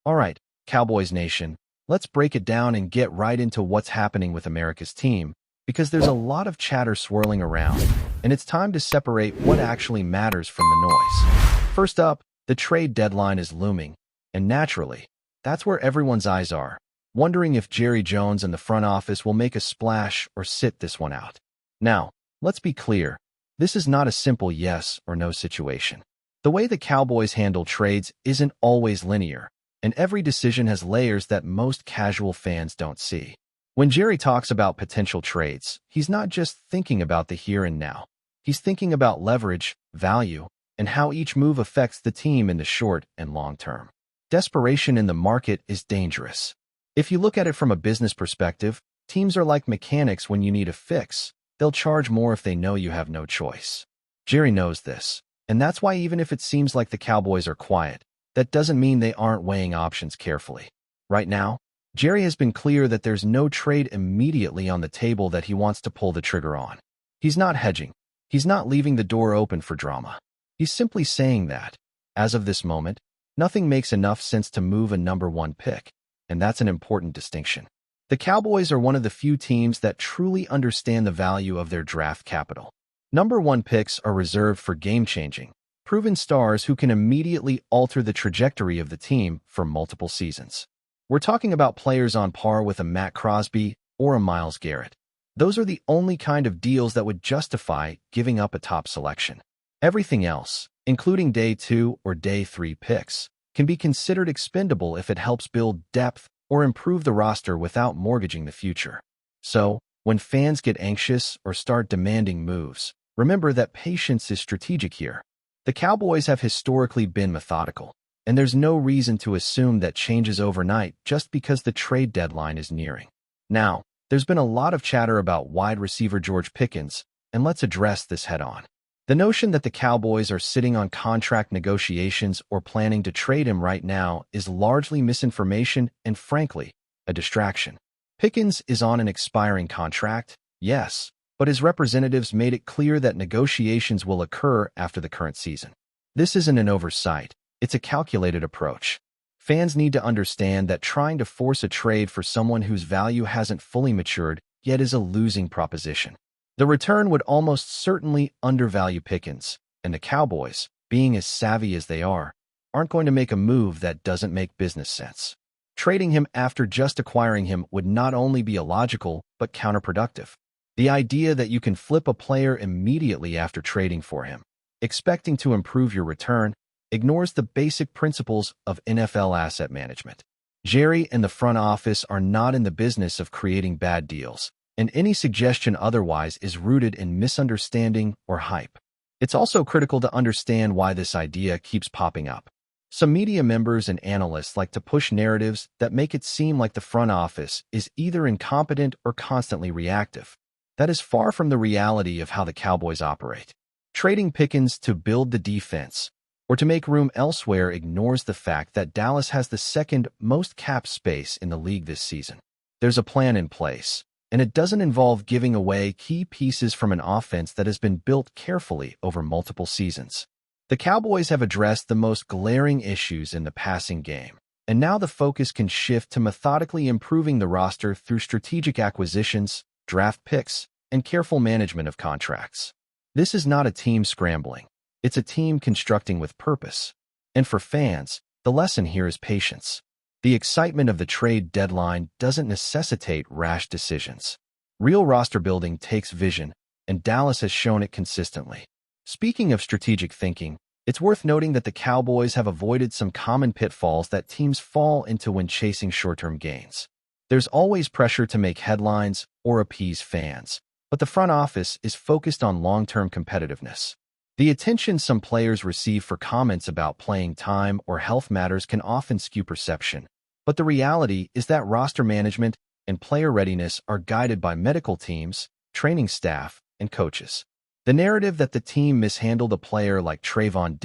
All right, Cowboys Nation, let's break it down and get right into what's happening with America's team, because there's a lot of chatter swirling around, and it's time to separate what actually matters from the noise. First up, the trade deadline is looming, and naturally, that's where everyone's eyes are, wondering if Jerry Jones and the front office will make a splash or sit this one out. Now, let's be clear, this is not a simple yes or no situation. The way the Cowboys handle trades isn't always linear, and every decision has layers that most casual fans don't see. When Jerry talks about potential trades, he's not just thinking about the here and now. He's thinking about leverage, value, and how each move affects the team in the short and long term. Desperation in the market is dangerous. If you look at it from a business perspective, teams are like mechanics when you need a fix. They'll charge more if they know you have no choice. Jerry knows this, and that's why even if it seems like the Cowboys are quiet, that doesn't mean they aren't weighing options carefully. Right now, Jerry has been clear that there's no trade immediately on the table that he wants to pull the trigger on. He's not hedging. He's not leaving the door open for drama. He's simply saying that, as of this moment, nothing makes enough sense to move a number one pick, and that's an important distinction. The Cowboys are one of the few teams that truly understand the value of their draft capital. Number one picks are reserved for game-changing, proven stars who can immediately alter the trajectory of the team for multiple seasons. We're talking about players on par with a Matt Crosby or a Myles Garrett. Those are the only kind of deals that would justify giving up a top selection. Everything else, including day 2 or day 3 picks, can be considered expendable if it helps build depth or improve the roster without mortgaging the future. So, when fans get anxious or start demanding moves, remember that patience is strategic here. The Cowboys have historically been methodical, and there's no reason to assume that changes overnight just because the trade deadline is nearing. Now, there's been a lot of chatter about wide receiver George Pickens, and let's address this head-on. The notion that the Cowboys are sitting on contract negotiations or planning to trade him right now is largely misinformation and, frankly, a distraction. Pickens is on an expiring contract, yes, but his representatives made it clear that negotiations will occur after the current season. This isn't an oversight, it's a calculated approach. Fans need to understand that trying to force a trade for someone whose value hasn't fully matured yet is a losing proposition. The return would almost certainly undervalue Pickens, and the Cowboys, being as savvy as they are, aren't going to make a move that doesn't make business sense. Trading him after just acquiring him would not only be illogical, but counterproductive. The idea that you can flip a player immediately after trading for him, expecting to improve your return, ignores the basic principles of NFL asset management. Jerry and the front office are not in the business of creating bad deals, and any suggestion otherwise is rooted in misunderstanding or hype. It's also critical to understand why this idea keeps popping up. Some media members and analysts like to push narratives that make it seem like the front office is either incompetent or constantly reactive. That is far from the reality of how the Cowboys operate. Trading Pickens to build the defense or to make room elsewhere ignores the fact that Dallas has the second most cap space in the league this season. There's a plan in place, and it doesn't involve giving away key pieces from an offense that has been built carefully over multiple seasons. The Cowboys have addressed the most glaring issues in the passing game, and now the focus can shift to methodically improving the roster through strategic acquisitions, draft picks, and careful management of contracts. This is not a team scrambling. It's a team constructing with purpose. And for fans, the lesson here is patience. The excitement of the trade deadline doesn't necessitate rash decisions. Real roster building takes vision, and Dallas has shown it consistently. Speaking of strategic thinking, it's worth noting that the Cowboys have avoided some common pitfalls that teams fall into when chasing short-term gains. There's always pressure to make headlines or appease fans, but the front office is focused on long-term competitiveness. The attention some players receive for comments about playing time or health matters can often skew perception, but the reality is that roster management and player readiness are guided by medical teams, training staff, and coaches. The narrative that the team mishandled a player like Trevon,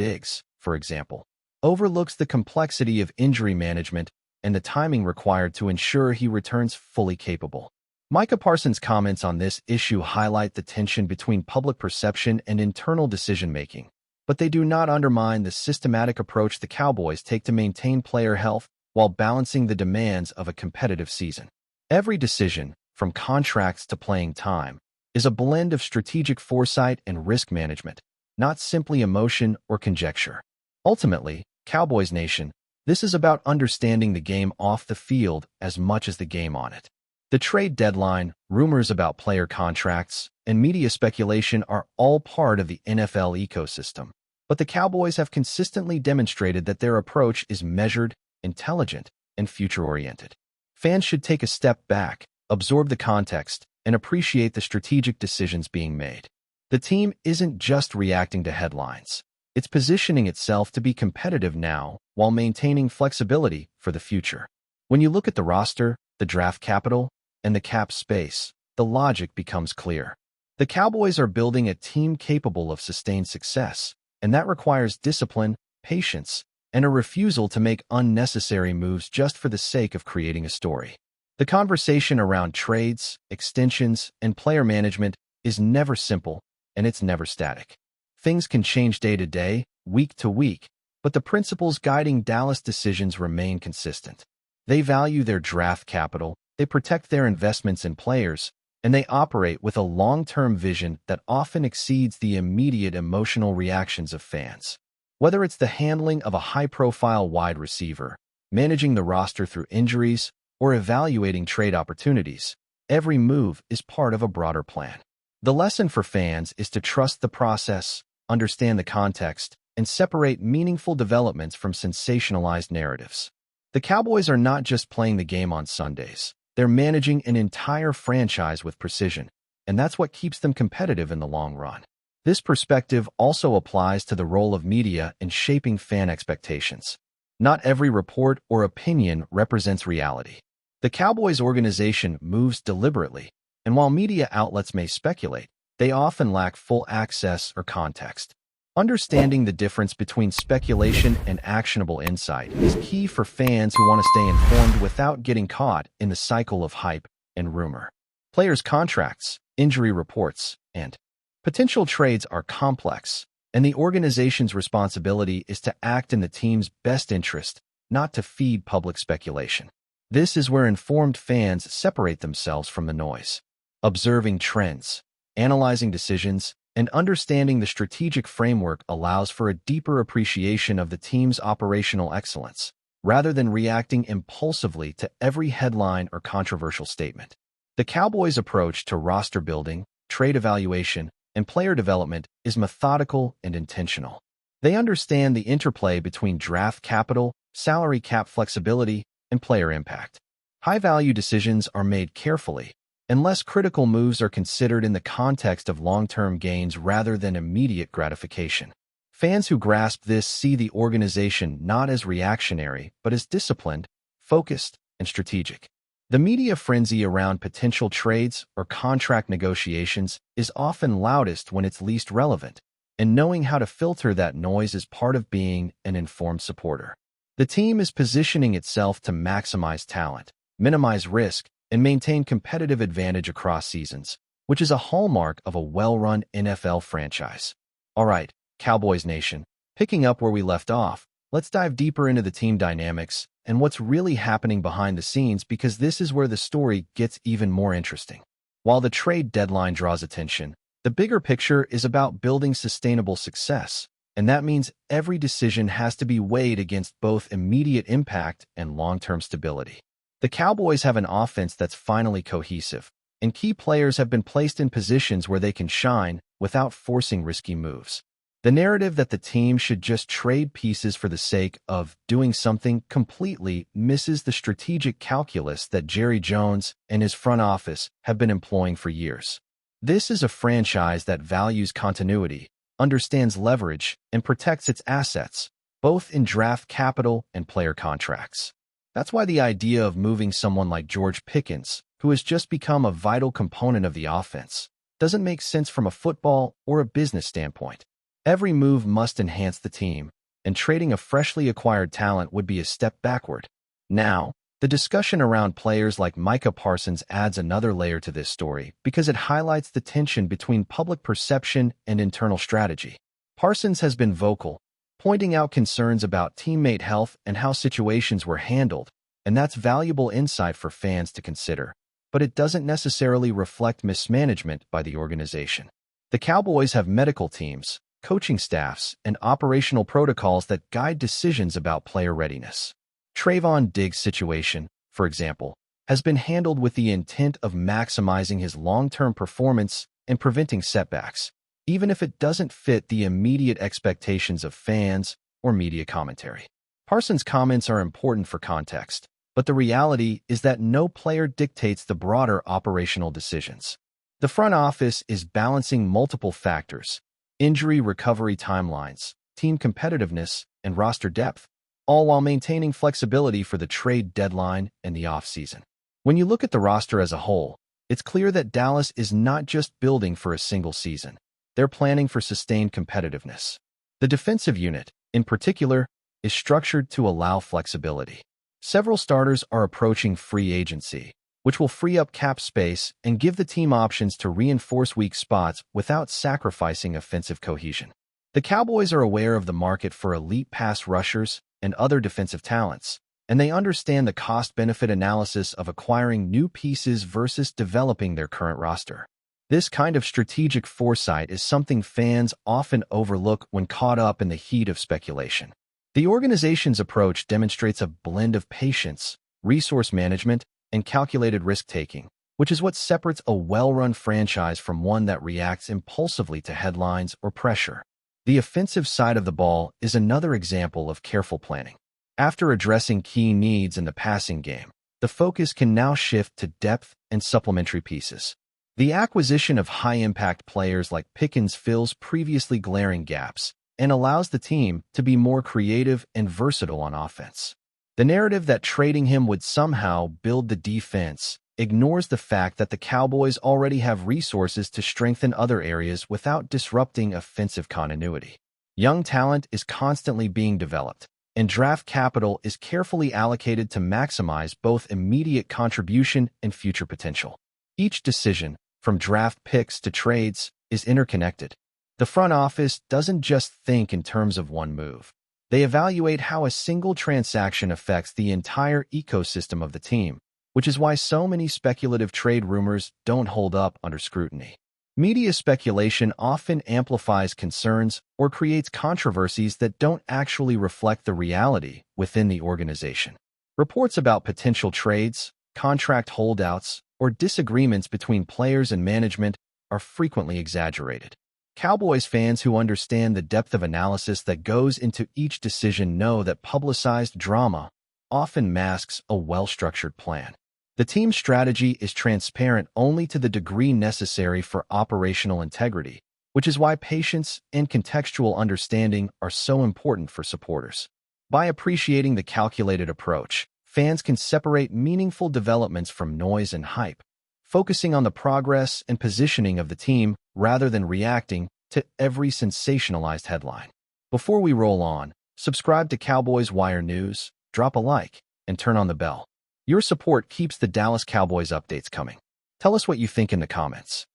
for example, overlooks the complexity of injury management and the timing required to ensure he returns fully capable. Micah Parsons' comments on this issue highlight the tension between public perception and internal decision-making, but they do not undermine the systematic approach the Cowboys take to maintain player health while balancing the demands of a competitive season. Every decision, from contracts to playing time, is a blend of strategic foresight and risk management, not simply emotion or conjecture. Ultimately, Cowboys Nation, this is about understanding the game off the field as much as the game on it. The trade deadline, rumors about player contracts, and media speculation are all part of the NFL ecosystem. But the Cowboys have consistently demonstrated that their approach is measured, intelligent, and future-oriented. Fans should take a step back, absorb the context, and appreciate the strategic decisions being made. The team isn't just reacting to headlines. It's positioning itself to be competitive now while maintaining flexibility for the future. When you look at the roster, the draft capital, and the cap space, the logic becomes clear. The Cowboys are building a team capable of sustained success, and that requires discipline, patience, and a refusal to make unnecessary moves just for the sake of creating a story. The conversation around trades, extensions, and player management is never simple, and it's never static. Things can change day to day, week to week, but the principles guiding Dallas decisions remain consistent. They value their draft capital, they protect their investments in players, and they operate with a long-term vision that often exceeds the immediate emotional reactions of fans. Whether it's the handling of a high-profile wide receiver, managing the roster through injuries, or evaluating trade opportunities, every move is part of a broader plan. The lesson for fans is to trust the process, understand the context, and separate meaningful developments from sensationalized narratives. The Cowboys are not just playing the game on Sundays. They're managing an entire franchise with precision, and that's what keeps them competitive in the long run. This perspective also applies to the role of media in shaping fan expectations. Not every report or opinion represents reality. The Cowboys organization moves deliberately, and while media outlets may speculate, they often lack full access or context. Understanding the difference between speculation and actionable insight is key for fans who want to stay informed without getting caught in the cycle of hype and rumor. Players' contracts, injury reports, and potential trades are complex, and the organization's responsibility is to act in the team's best interest, not to feed public speculation. This is where informed fans separate themselves from the noise. Observing trends, analyzing decisions, and understanding the strategic framework allows for a deeper appreciation of the team's operational excellence, rather than reacting impulsively to every headline or controversial statement. The Cowboys' approach to roster building, trade evaluation, and player development is methodical and intentional. They understand the interplay between draft capital, salary cap flexibility, and player impact. High-value decisions are made carefully, and less critical moves are considered in the context of long-term gains rather than immediate gratification. Fans who grasp this see the organization not as reactionary, but as disciplined, focused, and strategic. The media frenzy around potential trades or contract negotiations is often loudest when it's least relevant, and knowing how to filter that noise is part of being an informed supporter. The team is positioning itself to maximize talent, minimize risk, and maintain competitive advantage across seasons, which is a hallmark of a well-run NFL franchise. All right, Cowboys Nation, picking up where we left off, let's dive deeper into the team dynamics and what's really happening behind the scenes, because this is where the story gets even more interesting. While the trade deadline draws attention, the bigger picture is about building sustainable success, and that means every decision has to be weighed against both immediate impact and long-term stability. The Cowboys have an offense that's finally cohesive, and key players have been placed in positions where they can shine without forcing risky moves. The narrative that the team should just trade pieces for the sake of doing something completely misses the strategic calculus that Jerry Jones and his front office have been employing for years. This is a franchise that values continuity, understands leverage, and protects its assets, both in draft capital and player contracts. That's why the idea of moving someone like George Pickens, who has just become a vital component of the offense, doesn't make sense from a football or a business standpoint. Every move must enhance the team, and trading a freshly acquired talent would be a step backward. Now, the discussion around players like Micah Parsons adds another layer to this story because it highlights the tension between public perception and internal strategy. Parsons has been vocal, pointing out concerns about teammate health and how situations were handled, and that's valuable insight for fans to consider. But it doesn't necessarily reflect mismanagement by the organization. The Cowboys have medical teams, coaching staffs, and operational protocols that guide decisions about player readiness. Trevon Diggs' situation, for example, has been handled with the intent of maximizing his long-term performance and preventing setbacks, even if it doesn't fit the immediate expectations of fans or media commentary. Parsons' comments are important for context, but the reality is that no player dictates the broader operational decisions. The front office is balancing multiple factors: injury recovery timelines, team competitiveness, and roster depth, all while maintaining flexibility for the trade deadline and the offseason. When you look at the roster as a whole, it's clear that Dallas is not just building for a single season. They're planning for sustained competitiveness. The defensive unit, in particular, is structured to allow flexibility. Several starters are approaching free agency, which will free up cap space and give the team options to reinforce weak spots without sacrificing offensive cohesion. The Cowboys are aware of the market for elite pass rushers and other defensive talents, and they understand the cost-benefit analysis of acquiring new pieces versus developing their current roster. This kind of strategic foresight is something fans often overlook when caught up in the heat of speculation. The organization's approach demonstrates a blend of patience, resource management, and calculated risk-taking, which is what separates a well-run franchise from one that reacts impulsively to headlines or pressure. The offensive side of the ball is another example of careful planning. After addressing key needs in the passing game, the focus can now shift to depth and supplementary pieces. The acquisition of high-impact players like Pickens fills previously glaring gaps and allows the team to be more creative and versatile on offense. The narrative that trading him would somehow build the defense ignores the fact that the Cowboys already have resources to strengthen other areas without disrupting offensive continuity. Young talent is constantly being developed, and draft capital is carefully allocated to maximize both immediate contribution and future potential. Each decision, from draft picks to trades, is interconnected. The front office doesn't just think in terms of one move. They evaluate how a single transaction affects the entire ecosystem of the team, which is why so many speculative trade rumors don't hold up under scrutiny. Media speculation often amplifies concerns or creates controversies that don't actually reflect the reality within the organization. Reports about potential trades, contract holdouts, or disagreements between players and management are frequently exaggerated. Cowboys fans who understand the depth of analysis that goes into each decision know that publicized drama often masks a well-structured plan. The team's strategy is transparent only to the degree necessary for operational integrity, which is why patience and contextual understanding are so important for supporters. By appreciating the calculated approach, fans can separate meaningful developments from noise and hype, focusing on the progress and positioning of the team rather than reacting to every sensationalized headline. Before we roll on, subscribe to Cowboys Wire News, drop a like, and turn on the bell. Your support keeps the Dallas Cowboys updates coming. Tell us what you think in the comments.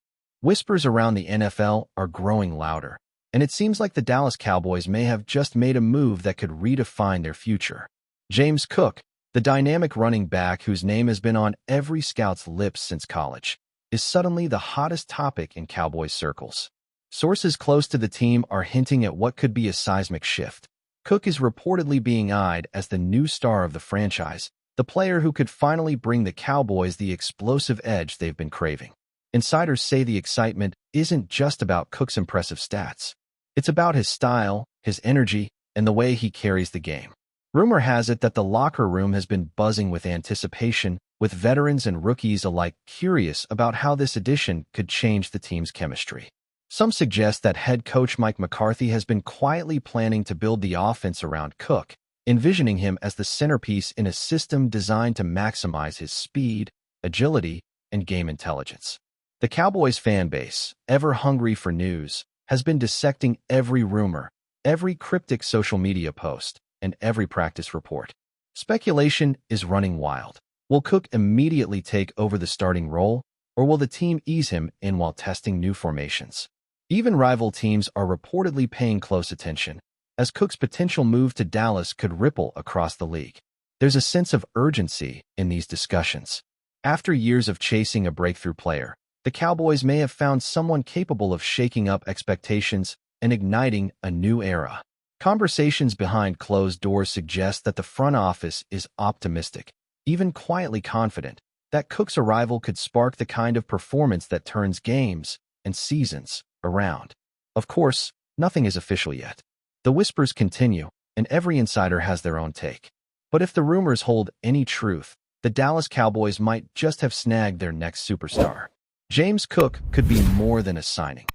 Whispers around the NFL are growing louder, and it seems like the Dallas Cowboys may have just made a move that could redefine their future. James Cook, the dynamic running back whose name has been on every scout's lips since college, is suddenly the hottest topic in Cowboys circles. Sources close to the team are hinting at what could be a seismic shift. Cook is reportedly being eyed as the new star of the franchise, the player who could finally bring the Cowboys the explosive edge they've been craving. Insiders say the excitement isn't just about Cook's impressive stats. It's about his style, his energy, and the way he carries the game. Rumor has it that the locker room has been buzzing with anticipation, with veterans and rookies alike curious about how this addition could change the team's chemistry. Some suggest that head coach Mike McCarthy has been quietly planning to build the offense around Cook, envisioning him as the centerpiece in a system designed to maximize his speed, agility, and game intelligence. The Cowboys fan base, ever hungry for news, has been dissecting every rumor, every cryptic social media post, and every practice report. Speculation is running wild. Will Cook immediately take over the starting role, or will the team ease him in while testing new formations? Even rival teams are reportedly paying close attention, as Cook's potential move to Dallas could ripple across the league. There's a sense of urgency in these discussions. After years of chasing a breakthrough player, the Cowboys may have found someone capable of shaking up expectations and igniting a new era. Conversations behind closed doors suggest that the front office is optimistic, even quietly confident, that Cook's arrival could spark the kind of performance that turns games and seasons around. Of course, nothing is official yet. The whispers continue, and every insider has their own take. But if the rumors hold any truth, the Dallas Cowboys might just have snagged their next superstar. James Cook could be more than a signing.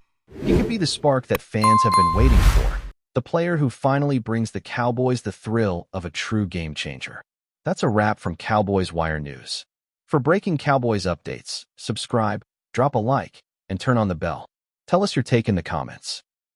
He could be the spark that fans have been waiting for, the player who finally brings the Cowboys the thrill of a true game changer. That's a wrap from Cowboys Wire News. For breaking Cowboys updates, subscribe, drop a like, and turn on the bell. Tell us your take in the comments.